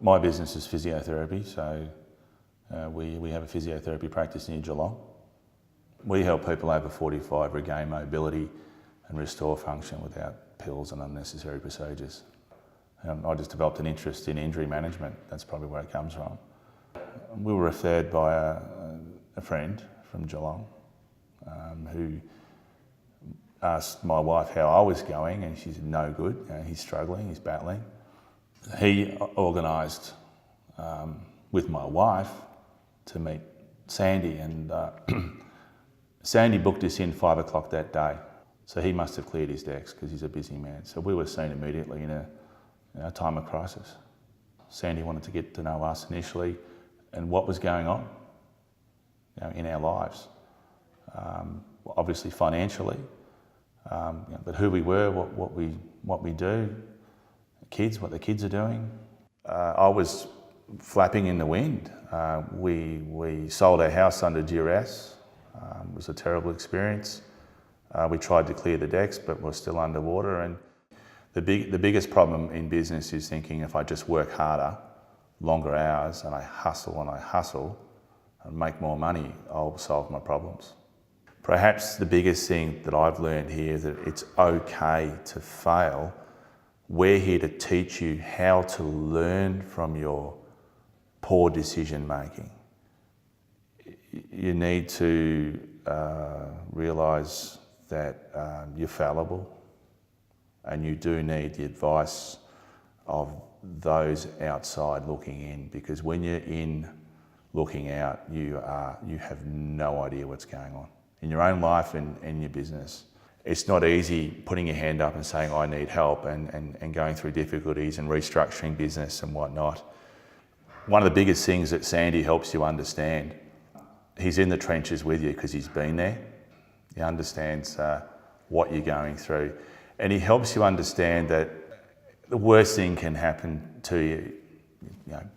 My business is physiotherapy, so we have a physiotherapy practice near Geelong. We help people over 45 regain mobility and restore function without pills and unnecessary procedures. I just developed an interest in injury management. That's probably where it comes from. We were referred by a friend from Geelong who asked my wife how I was going, and she said, no good, he's struggling, he's battling. He organised with my wife to meet Sandy, and Sandy booked us in 5 o'clock that day. So he must have cleared his decks because he's a busy man. So we were seen immediately in a time of crisis. Sandy wanted to get to know us initially and what was going on in our lives. Obviously financially, but who we were, what we do, kids, what the kids are doing. I was flapping in the wind. We sold our house under duress. It was a terrible experience. We tried to clear the decks, but we're still underwater. And the biggest problem in business is thinking if I just work harder, longer hours, and I hustle and make more money, I'll solve my problems. Perhaps the biggest thing that I've learned here is that it's okay to fail. We're here to teach you how to learn from your poor decision making. You need to realise that you're fallible, and you do need the advice of those outside looking in, because when you're in looking out, you have no idea what's going on in your own life and in your business. It's not easy putting your hand up and saying, I need help, and going through difficulties and restructuring business and whatnot. One of the biggest things that Sandy helps you understand, he's in the trenches with you because he's been there. He understands what you're going through, and he helps you understand that the worst thing can happen to you,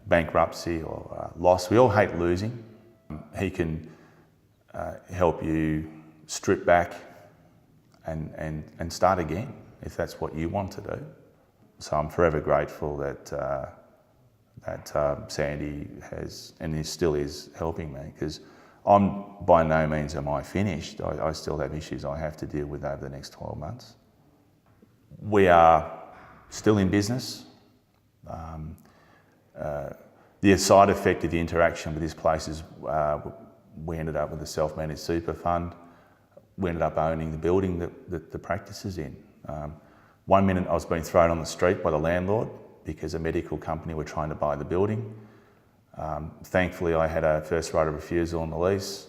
bankruptcy or loss. We all hate losing. He can help you strip back and start again if that's what you want to do. So I'm forever grateful that Sandy has, and he still is, helping me, because I'm by no means am I finished. I still have issues I have to deal with over the next 12 months. We are still in business. The side effect of the interaction with this place is we ended up with a self-managed super fund. We ended up owning the building that the practice is in. 1 minute I was being thrown on the street by the landlord because a medical company were trying to buy the building. Thankfully I had a first right of refusal on the lease.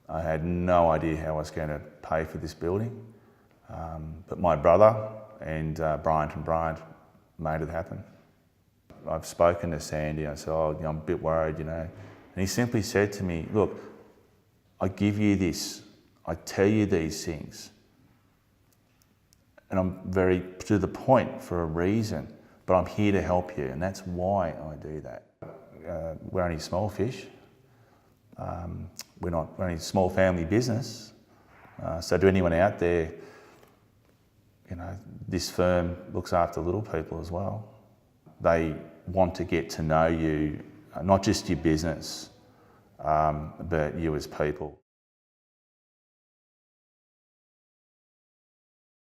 I had no idea how I was going to pay for this building. But my brother and Bryant And Bryant made it happen. I've spoken to Sandy. I said, I'm a bit worried, And he simply said to me, look, I give you this. I tell you these things. And I'm very to the point for a reason, but I'm here to help you, and that's why I do that. We're only small fish. We're only a small family business. So to anyone out there, this firm looks after little people as well. They want to get to know you, not just your business, but you as people.